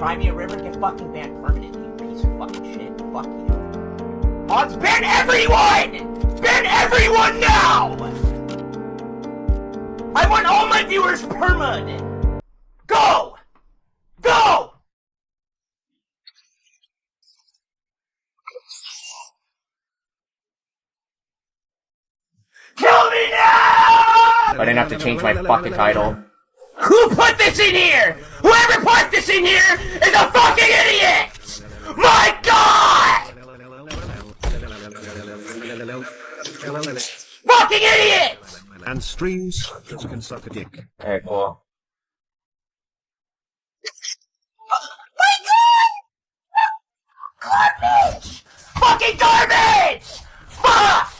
Crimea River, get fucking banned permanently, you piece of fucking shit. Fuck you. Odds, ban everyone! Ban everyone now! I want all my viewers permanent! Go! Go! Kill me now! I didn't have to change my fucking title. Who put this in here? Whoever put this in here is a fucking idiot! My God! Fucking idiot! And streams can suck a dick. Alright, cool. My God! Garbage! Fucking garbage! Fuck!